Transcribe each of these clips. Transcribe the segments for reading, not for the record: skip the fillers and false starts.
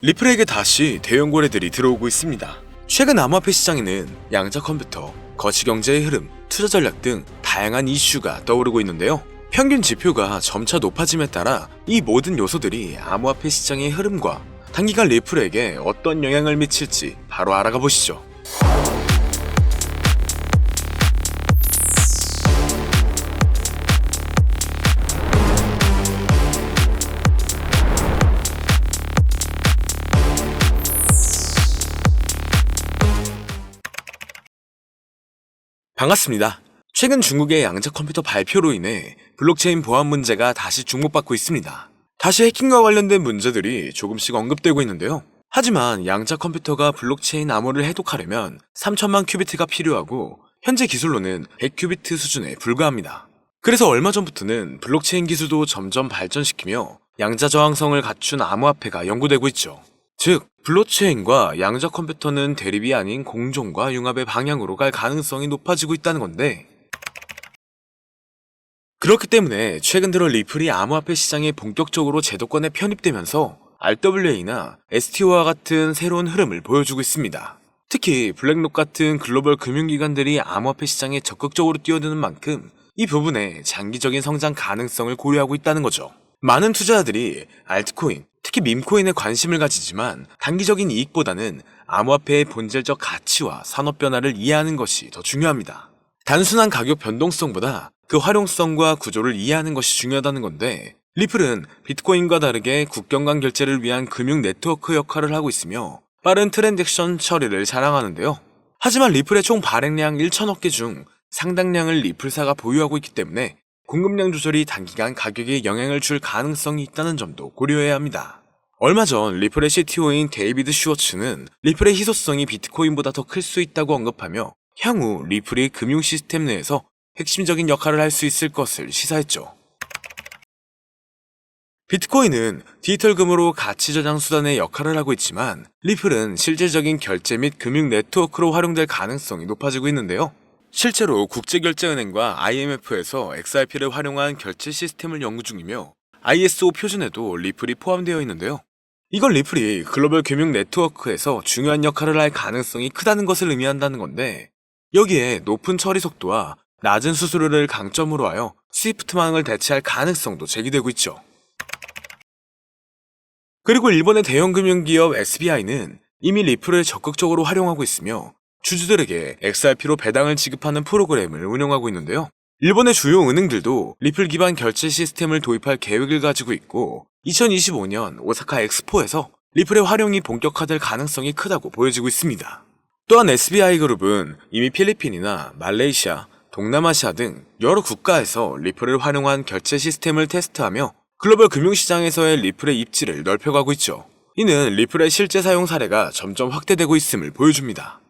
리플에게 다시 대형 거래들이 들어오고 있습니다. 최근 암호화폐 시장에는 양자 컴퓨터, 거시경제의 흐름, 투자 전략 등 다양한 이슈가 떠오르고 있는데요. 평균 지표가 점차 높아짐에 따라 이 모든 요소들이 암호화폐 시장의 흐름과 단기간 리플에게 어떤 영향을 미칠지 바로 알아가 보시죠. 반갑습니다. 최근 중국의 양자 컴퓨터 발표로 인해 블록체인 보안 문제가 다시 주목받고 있습니다. 다시 해킹과 관련된 문제들이 조금씩 언급되고 있는데요. 하지만 양자 컴퓨터가 블록체인 암호를 해독하려면 3천만 큐비트가 필요하고 현재 기술로는 100큐비트 수준에 불과합니다. 그래서 얼마 전부터는 블록체인 기술도 점점 발전시키며 양자 저항성을 갖춘 암호화폐가 연구되고 있죠. 즉, 블록체인과 양자 컴퓨터는 대립이 아닌 공존과 융합의 방향으로 갈 가능성이 높아지고 있다는 건데, 그렇기 때문에 최근 들어 리플이 암호화폐 시장에 본격적으로 제도권에 편입되면서 RWA나 STO와 같은 새로운 흐름을 보여주고 있습니다. 특히 블랙록 같은 글로벌 금융기관들이 암호화폐 시장에 적극적으로 뛰어드는 만큼 이 부분에 장기적인 성장 가능성을 고려하고 있다는 거죠. 많은 투자자들이 알트코인, 특히 밈코인에 관심을 가지지만 단기적인 이익보다는 암호화폐의 본질적 가치와 산업 변화를 이해하는 것이 더 중요합니다. 단순한 가격 변동성보다 그 활용성과 구조를 이해하는 것이 중요하다는 건데, 리플은 비트코인과 다르게 국경 간 결제를 위한 금융 네트워크 역할을 하고 있으며 빠른 트랜잭션 처리를 자랑하는데요. 하지만 리플의 총 발행량 1천억 개 중 상당량을 리플사가 보유하고 있기 때문에 공급량 조절이 단기간 가격에 영향을 줄 가능성이 있다는 점도 고려해야 합니다. 얼마 전 리플의 CTO인 데이비드 슈워츠는 리플의 희소성이 비트코인보다 더 클 수 있다고 언급하며 향후 리플이 금융 시스템 내에서 핵심적인 역할을 할 수 있을 것을 시사했죠. 비트코인은 디지털금으로 가치 저장 수단의 역할을 하고 있지만 리플은 실질적인 결제 및 금융 네트워크로 활용될 가능성이 높아지고 있는데요. 실제로 국제결제은행과 IMF에서 XRP를 활용한 결제 시스템을 연구 중이며 ISO 표준에도 리플이 포함되어 있는데요. 이건 리플이 글로벌 금융 네트워크에서 중요한 역할을 할 가능성이 크다는 것을 의미한다는 건데, 여기에 높은 처리 속도와 낮은 수수료를 강점으로 하여 스위프트망을 대체할 가능성도 제기되고 있죠. 그리고 일본의 대형 금융기업 SBI는 이미 리플을 적극적으로 활용하고 있으며 주주들에게 XRP로 배당을 지급하는 프로그램을 운영하고 있는데요. 일본의 주요 은행들도 리플 기반 결제 시스템을 도입할 계획을 가지고 있고 2025년 오사카 엑스포에서 리플의 활용이 본격화될 가능성이 크다고 보여지고 있습니다. 또한 SBI그룹은 이미 필리핀이나 말레이시아, 동남아시아 등 여러 국가에서 리플을 활용한 결제 시스템을 테스트하며 글로벌 금융시장에서의 리플의 입지를 넓혀가고 있죠. 이는 리플의 실제 사용 사례가 점점 확대되고 있음을 보여줍니다.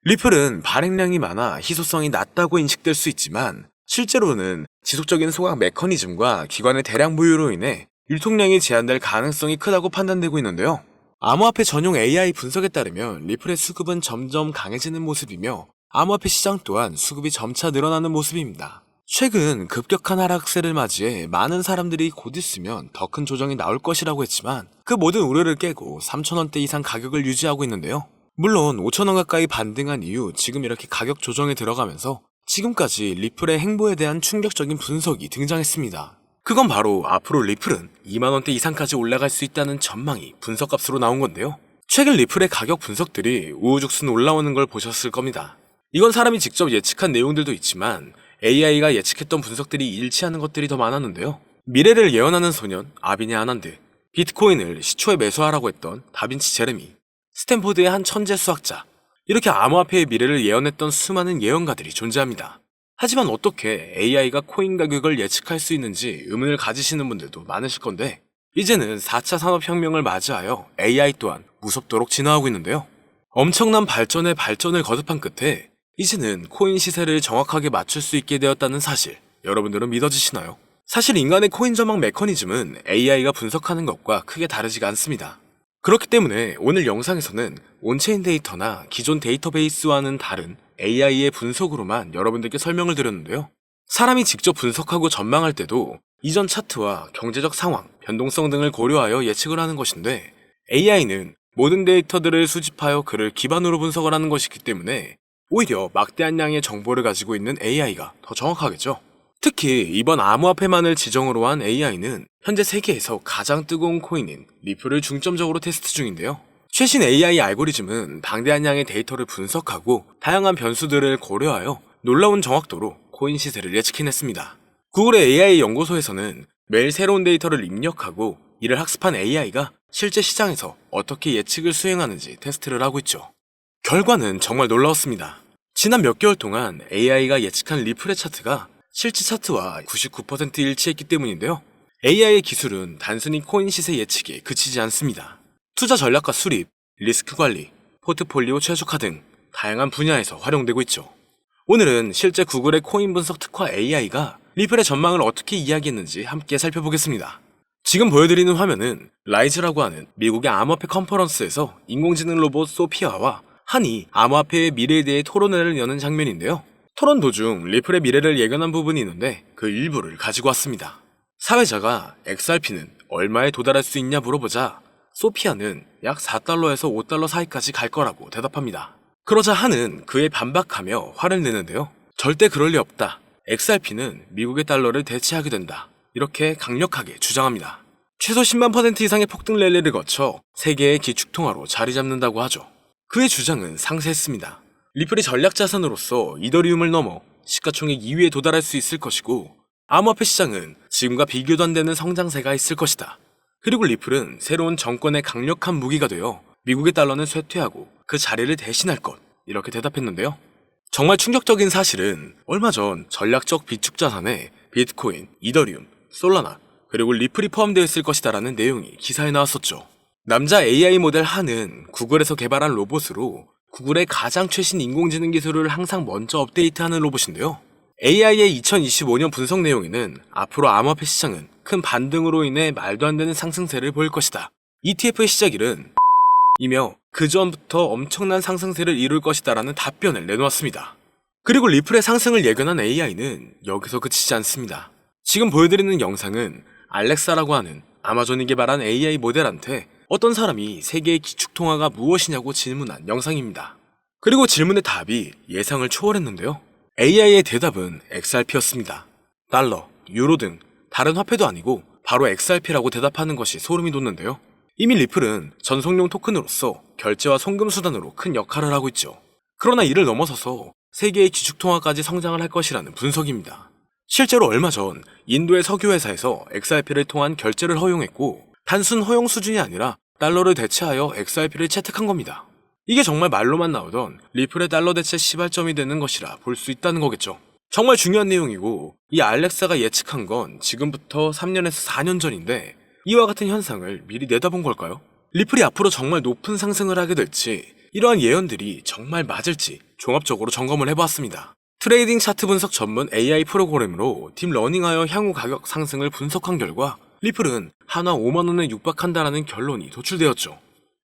리플은 발행량이 많아 희소성이 낮다고 인식될 수 있지만 실제로는 지속적인 소각 메커니즘과 기관의 대량 보유로 인해 유통량이 제한될 가능성이 크다고 판단되고 있는데요. 암호화폐 전용 AI 분석에 따르면 리플의 수급은 점점 강해지는 모습이며 암호화폐 시장 또한 수급이 점차 늘어나는 모습입니다. 최근 급격한 하락세를 맞이해 많은 사람들이 곧 있으면 더 큰 조정이 나올 것이라고 했지만 그 모든 우려를 깨고 3,000원대 이상 가격을 유지하고 있는데요. 물론 5,000원 가까이 반등한 이후 지금 이렇게 가격 조정에 들어가면서 지금까지 리플의 행보에 대한 충격적인 분석이 등장했습니다. 그건 바로 앞으로 리플은 2만원대 이상까지 올라갈 수 있다는 전망이 분석값으로 나온 건데요. 최근 리플의 가격 분석들이 우후죽순 올라오는 걸 보셨을 겁니다. 이건 사람이 직접 예측한 내용들도 있지만 AI가 예측했던 분석들이 일치하는 것들이 더 많았는데요. 미래를 예언하는 소년 아비냐 아난드, 비트코인을 시초에 매수하라고 했던 다빈치 제레미, 스탠포드의 한 천재 수학자, 이렇게 암호화폐의 미래를 예언했던 수많은 예언가들이 존재합니다. 하지만 어떻게 AI가 코인 가격을 예측할 수 있는지 의문을 가지시는 분들도 많으실 건데, 이제는 4차 산업혁명을 맞이하여 AI 또한 무섭도록 진화하고 있는데요. 엄청난 발전에 발전을 거듭한 끝에 이제는 코인 시세를 정확하게 맞출 수 있게 되었다는 사실, 여러분들은 믿어지시나요? 사실 인간의 코인 전망 메커니즘은 AI가 분석하는 것과 크게 다르지가 않습니다. 그렇기 때문에 오늘 영상에서는 온체인 데이터나 기존 데이터베이스와는 다른 AI의 분석으로만 여러분들께 설명을 드렸는데요. 사람이 직접 분석하고 전망할 때도 이전 차트와 경제적 상황, 변동성 등을 고려하여 예측을 하는 것인데 AI는 모든 데이터들을 수집하여 그를 기반으로 분석을 하는 것이기 때문에 오히려 막대한 양의 정보를 가지고 있는 AI가 더 정확하겠죠. 특히 이번 암호화폐만을 지정으로 한 AI는 현재 세계에서 가장 뜨거운 코인인 리플을 중점적으로 테스트 중인데요. 최신 AI 알고리즘은 방대한 양의 데이터를 분석하고 다양한 변수들을 고려하여 놀라운 정확도로 코인 시세를 예측해냈습니다. 구글의 AI 연구소에서는 매일 새로운 데이터를 입력하고 이를 학습한 AI가 실제 시장에서 어떻게 예측을 수행하는지 테스트를 하고 있죠. 결과는 정말 놀라웠습니다. 지난 몇 개월 동안 AI가 예측한 리플의 차트가 실제 차트와 99% 일치했기 때문인데요. AI의 기술은 단순히 코인 시세 예측에 그치지 않습니다. 투자 전략과 수립, 리스크 관리, 포트폴리오 최적화 등 다양한 분야에서 활용되고 있죠. 오늘은 실제 구글의 코인 분석 특화 AI가 리플의 전망을 어떻게 이야기했는지 함께 살펴보겠습니다. 지금 보여드리는 화면은 라이즈라고 하는 미국의 암호화폐 컨퍼런스에서 인공지능 로봇 소피아와 한이 암호화폐의 미래에 대해 토론회를 여는 장면인데요. 토론 도중 리플의 미래를 예견한 부분이 있는데 그 일부를 가지고 왔습니다. 사회자가 XRP는 얼마에 도달할 수 있냐 물어보자 소피아는 약 4달러에서 5달러 사이까지 갈 거라고 대답합니다. 그러자 한은 그에 반박하며 화를 내는데요. 절대 그럴 리 없다. XRP는 미국의 달러를 대체하게 된다. 이렇게 강력하게 주장합니다. 최소 10만% 이상의 폭등 랠리를 거쳐 세계의 기축통화로 자리 잡는다고 하죠. 그의 주장은 상세했습니다. 리플이 전략 자산으로서 이더리움을 넘어 시가총액 2위에 도달할 수 있을 것이고 암호화폐 시장은 지금과 비교도 안 되는 성장세가 있을 것이다. 그리고 리플은 새로운 정권의 강력한 무기가 되어 미국의 달러는 쇠퇴하고 그 자리를 대신할 것, 이렇게 대답했는데요. 정말 충격적인 사실은 얼마 전 전략적 비축 자산에 비트코인, 이더리움, 솔라나, 그리고 리플이 포함되어 있을 것이다라는 내용이 기사에 나왔었죠. 남자 AI 모델 한은 구글에서 개발한 로봇으로 구글의 가장 최신 인공지능 기술을 항상 먼저 업데이트하는 로봇인데요. AI의 2025년 분석 내용에는 앞으로 암호화폐 시장은 큰 반등으로 인해 말도 안 되는 상승세를 보일 것이다. ETF의 시작일은 이며 그 전부터 엄청난 상승세를 이룰 것이다라는 답변을 내놓았습니다. 그리고 리플의 상승을 예견한 AI는 여기서 그치지 않습니다. 지금 보여드리는 영상은 알렉사라고 하는 아마존이 개발한 AI 모델한테 어떤 사람이 세계의 기축통화가 무엇이냐고 질문한 영상입니다. 그리고 질문의 답이 예상을 초월했는데요. AI의 대답은 XRP였습니다. 달러, 유로 등 다른 화폐도 아니고 바로 XRP라고 대답하는 것이 소름이 돋는데요. 이미 리플은 전송용 토큰으로서 결제와 송금 수단으로 큰 역할을 하고 있죠. 그러나 이를 넘어서서 세계의 기축통화까지 성장을 할 것이라는 분석입니다. 실제로 얼마 전 인도의 석유회사에서 XRP를 통한 결제를 허용했고 단순 허용 수준이 아니라 달러를 대체하여 XRP를 채택한 겁니다. 이게 정말 말로만 나오던 리플의 달러 대체 시발점이 되는 것이라 볼 수 있다는 거겠죠. 정말 중요한 내용이고 이 알렉사가 예측한 건 지금부터 3년에서 4년 전인데 이와 같은 현상을 미리 내다본 걸까요? 리플이 앞으로 정말 높은 상승을 하게 될지 이러한 예언들이 정말 맞을지 종합적으로 점검을 해보았습니다. 트레이딩 차트 분석 전문 AI 프로그램으로 딥러닝하여 향후 가격 상승을 분석한 결과 리플은 한화 5만원에 육박한다라는 결론이 도출되었죠.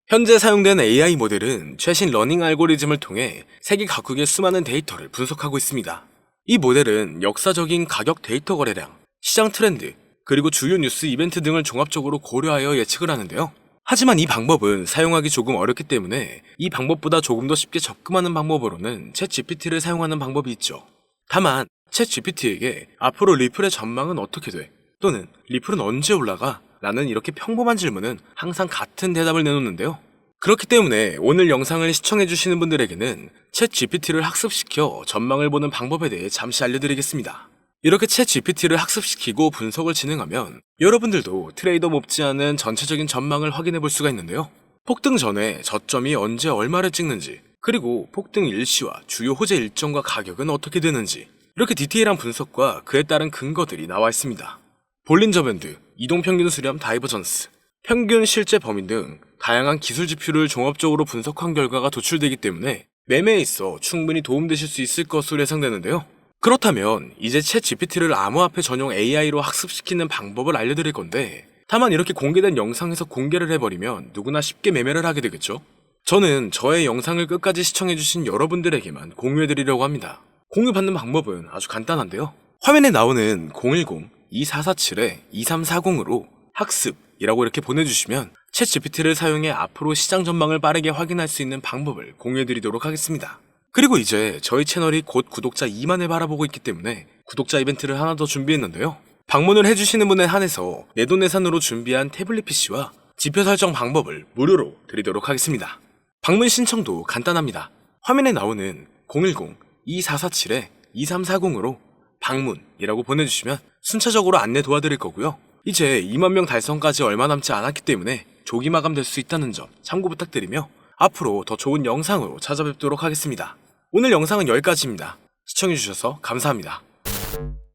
현재 사용된 AI 모델은 최신 러닝 알고리즘을 통해 세계 각국의 수많은 데이터를 분석하고 있습니다. 이 모델은 역사적인 가격 데이터 거래량, 시장 트렌드, 그리고 주요 뉴스 이벤트 등을 종합적으로 고려하여 예측을 하는데요. 하지만 이 방법은 사용하기 조금 어렵기 때문에 이 방법보다 조금 더 쉽게 접근하는 방법으로는 챗GPT를 사용하는 방법이 있죠. 다만 챗GPT에게 앞으로 리플의 전망은 어떻게 돼? 또는 리플은 언제 올라가? 라는 이렇게 평범한 질문은 항상 같은 대답을 내놓는데요. 그렇기 때문에 오늘 영상을 시청해주시는 분들에게는 챗GPT를 학습시켜 전망을 보는 방법에 대해 잠시 알려드리겠습니다. 이렇게 챗GPT를 학습시키고 분석을 진행하면 여러분들도 트레이더 못지않은 전체적인 전망을 확인해 볼 수가 있는데요. 폭등 전에 저점이 언제 얼마를 찍는지, 그리고 폭등 일시와 주요 호재 일정과 가격은 어떻게 되는지, 이렇게 디테일한 분석과 그에 따른 근거들이 나와 있습니다. 볼린저 밴드, 이동평균 수렴 다이버전스, 평균 실제 범위 등 다양한 기술 지표를 종합적으로 분석한 결과가 도출되기 때문에 매매에 있어 충분히 도움되실 수 있을 것으로 예상되는데요. 그렇다면 이제 챗GPT를 암호화폐 전용 AI로 학습시키는 방법을 알려드릴 건데 다만 이렇게 공개된 영상에서 공개를 해버리면 누구나 쉽게 매매를 하게 되겠죠? 저는 저의 영상을 끝까지 시청해주신 여러분들에게만 공유해드리려고 합니다. 공유받는 방법은 아주 간단한데요. 화면에 나오는 010-2447-2340으로 학습이라고 이렇게 보내주시면 챗 GPT를 사용해 앞으로 시장 전망을 빠르게 확인할 수 있는 방법을 공유해드리도록 하겠습니다. 그리고 이제 저희 채널이 곧 구독자 2만을 바라보고 있기 때문에 구독자 이벤트를 하나 더 준비했는데요. 방문을 해주시는 분에 한해서 내돈내산으로 준비한 태블릿 PC와 지표 설정 방법을 무료로 드리도록 하겠습니다. 방문 신청도 간단합니다. 화면에 나오는 010-2447-2340으로 방문이라고 보내주시면 순차적으로 안내 도와드릴 거고요. 이제 2만 명 달성까지 얼마 남지 않았기 때문에 조기 마감될 수 있다는 점 참고 부탁드리며 앞으로 더 좋은 영상으로 찾아뵙도록 하겠습니다. 오늘 영상은 여기까지입니다. 시청해주셔서 감사합니다.